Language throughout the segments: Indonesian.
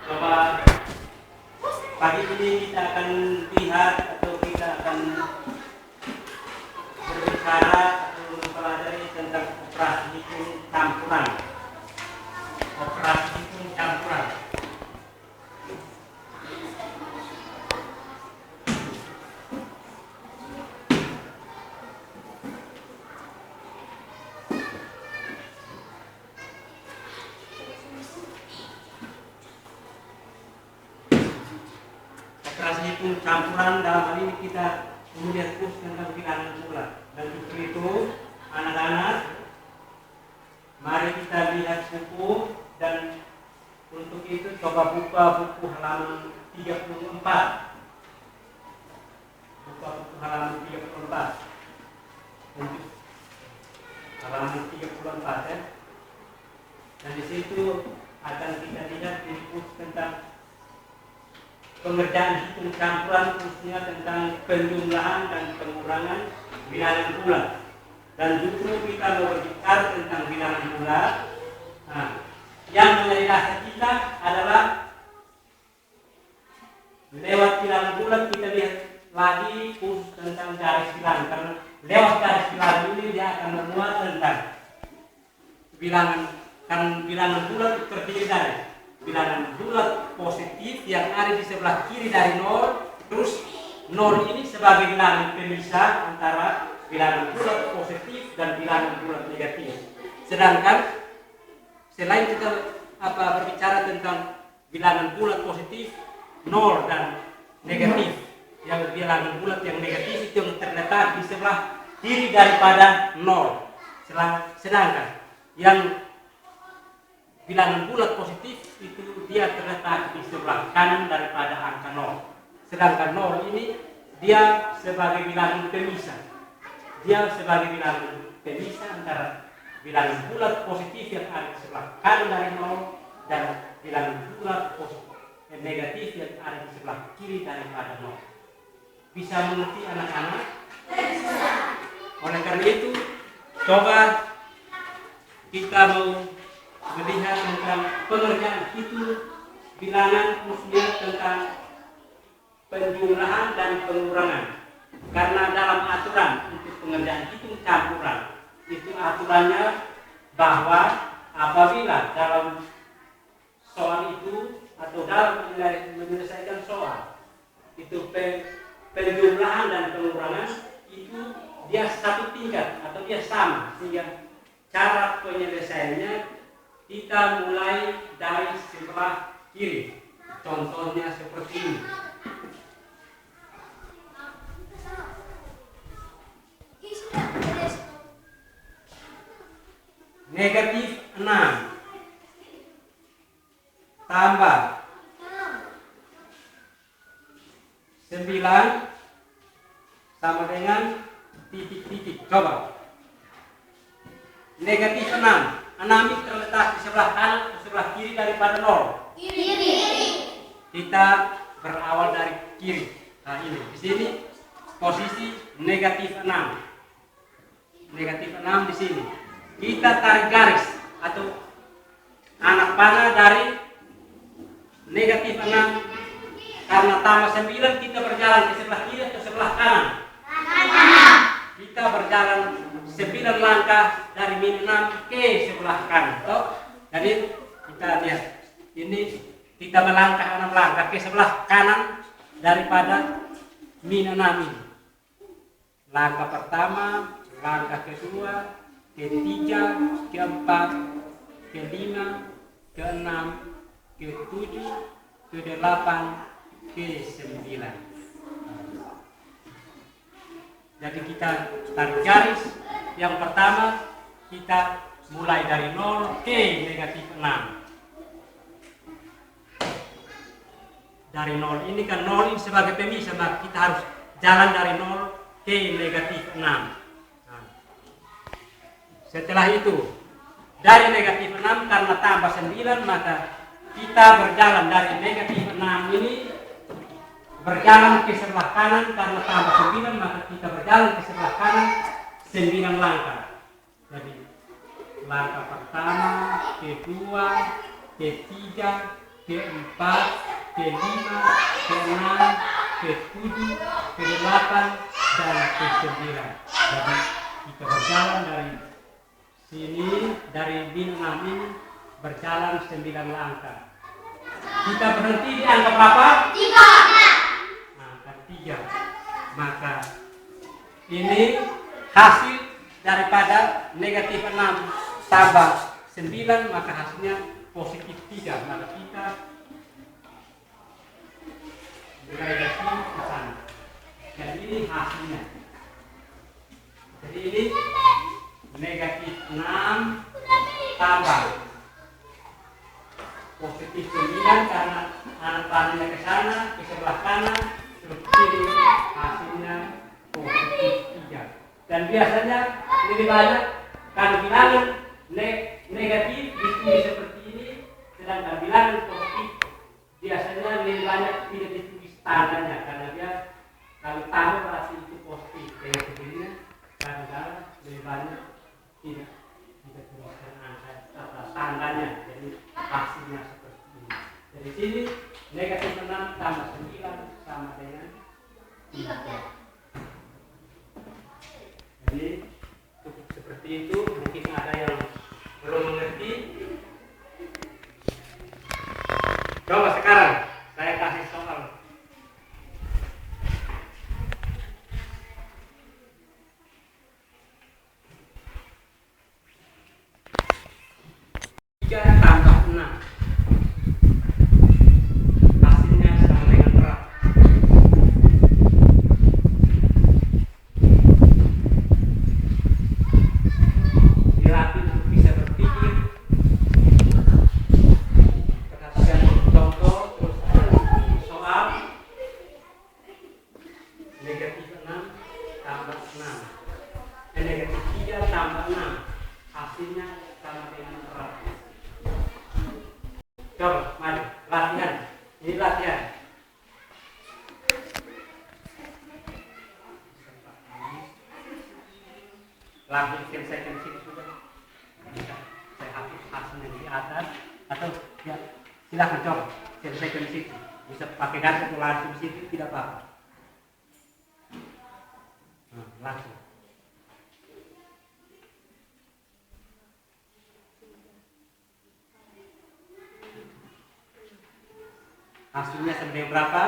Coba pagi ini kita akan lihat atau kita akan berbicara atau mempelajari tentang operasi hitung campuran. Operasi hitung campuran. Operasi hitung campuran dalam hal ini kita kemudian khusus tentang bilangan bulat. Dan untuk itu anak-anak, mari kita lihat buku dan untuk itu coba buka buku halaman 34. Buka buku halaman 34. Untuk halaman 34 ya. Dan di situ akan kita lihat buku tentang pengerjaan hitung campuran, khususnya tentang penjumlahan dan pengurangan bilangan bulat. Dan justru kita mau berbicara tentang bilangan bulat. Nah, yang menjadi dasar kita adalah lewat bilangan bulat kita lihat lagi khusus tentang garis bilangan. Karena lewat garis bilangan ini dia akan memuat tentang bilangan. Kan bilangan bulat terdiri dari bilangan bulat positif yang ada di sebelah kiri dari 0, terus 0 ini sebagai bilangan pemisah antara bilangan bulat positif dan bilangan bulat negatif. Sedangkan selain kita berbicara tentang bilangan bulat positif 0 dan negatif, yang bilangan bulat yang negatif itu yang terletak di sebelah kiri daripada 0. Sedangkan yang bilangan bulat positif itu dia terletak di sebelah kanan daripada angka 0. Sedangkan 0 ini dia sebagai bilangan pemisah. Dia sebagai bilangan pemisah antara bilangan bulat positif yang ada di sebelah kanan dari 0 dan bilangan bulat negatif yang ada di sebelah kiri daripada 0. Bisa mengerti anak-anak? Oleh karena itu, coba kita mau melihat tentang pengerjaan hitung bilangan, khususnya tentang penjumlahan dan pengurangan. Karena dalam aturan untuk pengerjaan hitung campuran itu aturannya bahwa apabila dalam soal itu atau dalam menyelesaikan soal itu penjumlahan dan pengurangan itu dia satu tingkat atau dia sama, sehingga cara penyelesaiannya kita mulai dari sebelah kiri. Contohnya seperti ini. Negatif 6 tambah 9 sama dengan titik-titik. Coba. Negatif 6 ini terletak di sebelah kanan atau sebelah kiri daripada 0? Kiri. Kita berawal dari kiri. Nah ini, di sini posisi negatif 6. Negatif 6 di sini. Kita tarik garis atau anak panah dari negatif 6. Karena tambah 9 kita berjalan ke sebelah kiri atau sebelah kanan? Kanan. Kita berjalan 9 langkah dari min 6 ke sebelah kanan. Jadi kita lihat ini kita melangkah 6 langkah ke sebelah kanan daripada min 6 ini. Langkah pertama, langkah kedua, ketiga, keempat, kelima, keenam, ketujuh, kedelapan, ke-9. Jadi kita tarik garis. Yang pertama kita mulai dari 0 ke negatif 6. Dari 0 ini kan 0 ini sebagai pemisah, maka kita harus jalan dari 0 ke negatif 6. Nah, setelah itu dari negatif 6 karena tambah 9 maka kita berjalan dari negatif 6 ini berjalan ke sebelah kanan. Karena tambah 9 maka kita berjalan ke sebelah kanan 9 langkah. Jadi langkah pertama, kedua, ketiga, keempat, kelima, keenam, ketujuh, kedelapan, dan ke-9. Jadi kita berjalan dari sini, dari bin 6 ini berjalan 9 langkah. Kita berhenti di angka berapa? 3. Angka 3. Maka ini hasil daripada negatif 6 tambah 9, maka hasilnya positif 3. Maka kita mulai dari sini ke sana. Jadi ini hasilnya. Jadi ini negatif 6 tambah positif 9 karena anak panahnya ke sana, ke sebelah kanan, terus kiri, hasilnya positif 3. Dan biasanya lebih banyak kalau bilangan negatif ditulis seperti ini, sedangkan bilangan positif biasanya lebih banyak tidak ditulis tandanya, karena dia kalau tanda berarti itu positif dengan sendirinya, karena lebih banyak tidak tuliskan angka atau tandanya, jadi hasilnya seperti ini. Dari sini negatif 6 tambah 9 sama dengan 3. Jadi cukup seperti itu. Mungkin ada yang belum mengerti. Coba sekarang saya kasih soal. Tambah 6 hasilnya sama dengan berapa? Dilatih untuk bisa berpikir, perhatikan contoh, terus soal. Negatif 6 tambah 6, negatif 3 tambah 6 hasilnya sama dengan berapa? Coba, mari, latihan. Ini latihan. Langsung selesaikan di sini sudah. Bisa saya hapus hasilnya di atas, atau ya silakan coba selesaikan di situ. Bisa pakai garis atau langsung di situ, tidak apa-apa. Nah, langsung. Hasilnya sebenarnya berapa?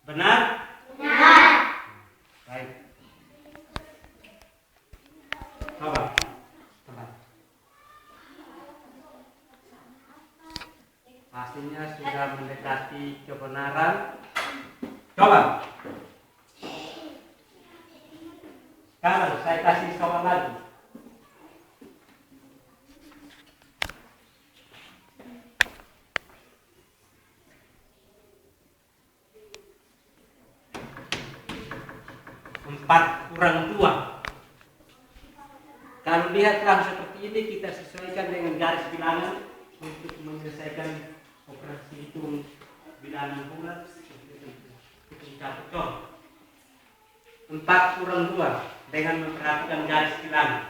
Benar? Benar. Baik. Coba. Hasilnya sudah mendekati kebenaran. Coba. Sekarang saya kasih soal lagi. Kurang 2. Kalau lihat kalau seperti ini, kita sesuaikan dengan garis bilangan untuk menyelesaikan operasi hitung bilangan bulat. Contoh 4 kurang 2 dengan memperhatikan garis bilangan.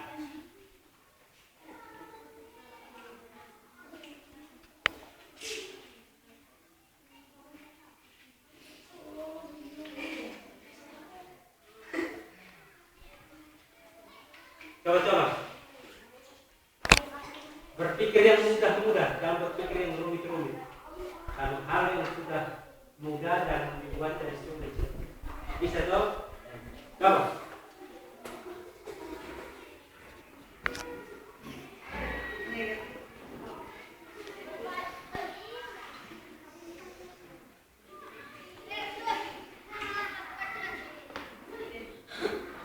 Coba. Berpikir yang mudah, jangan berpikir yang rumit. Kalau hal yang sudah mudah dan dibuat dari sulit. Bisa toh? Coba.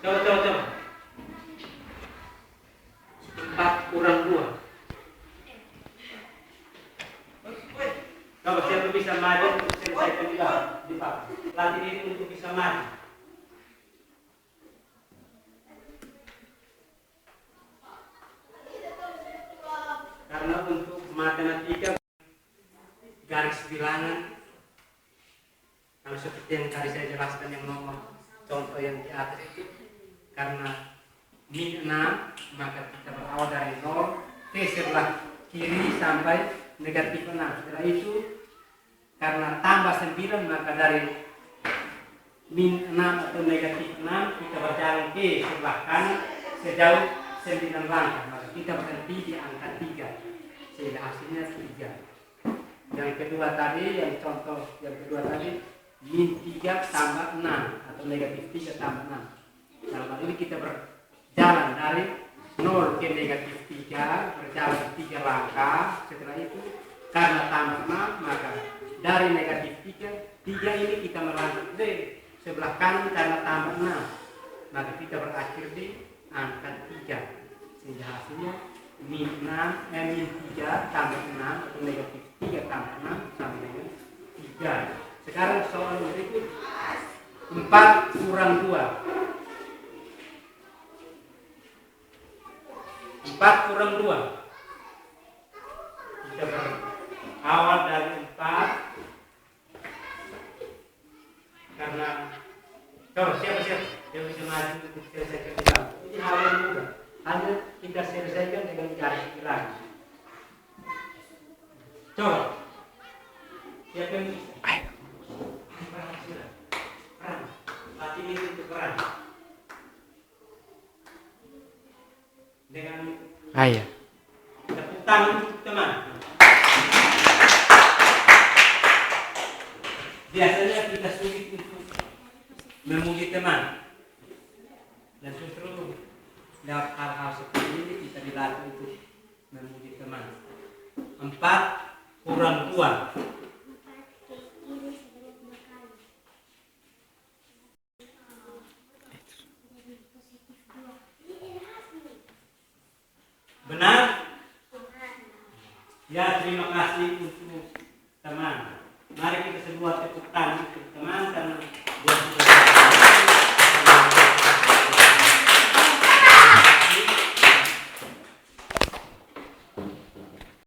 Coba. 4 kurang 2. Coba siapa bisa maju untuk selesaikan di Pak. Latih diri untuk bisa maju. Karena untuk matematika garis bilangan Kalau seperti yang tadi saya jelaskan yang nomor contoh yang di atas itu, karena min 6 maka kita berawal dari 0 ke sebelah kiri sampai negatif 6. Setelah itu karena tambah 9 maka dari min 6 atau negatif 6 kita berjalan ke sebelah kanan sejauh 9 langkah, maka kita berhenti di angka 3 sehingga hasilnya 3. Yang kedua tadi, yang contoh yang kedua tadi min 3 tambah 6 atau negatif 3 tambah 6. Dalam hal ini kita berjalan dari 0 ke negatif 3, berjalan 3 langkah. Setelah itu karena tambah 6 maka dari negatif 3 ini kita melangkah ke sebelah kanan karena tambah 6, maka kita berakhir di angka 3 sehingga hasilnya min 3 tambah 6 atau negatif 3 tambah 6 sama dengan 3. Sekarang soal berikut 4 kurang 2. 4 kurang 2. Kita berawal dari 4 karena siapa yang bisa maju untuk selesaikan bilangan. Ini hal yang mudah, hanya kita selesaikan dengan garis bilangan. Coba siapa yang bisa? Peran, latih itu peran dengan tepuk tangan untuk teman. Biasanya kita sulit untuk memuji teman, dan justru lewat hal-hal seperti ini kita dilatih untuk memuji teman. 4 kurang 2. Benar? Ya, terima kasih untuk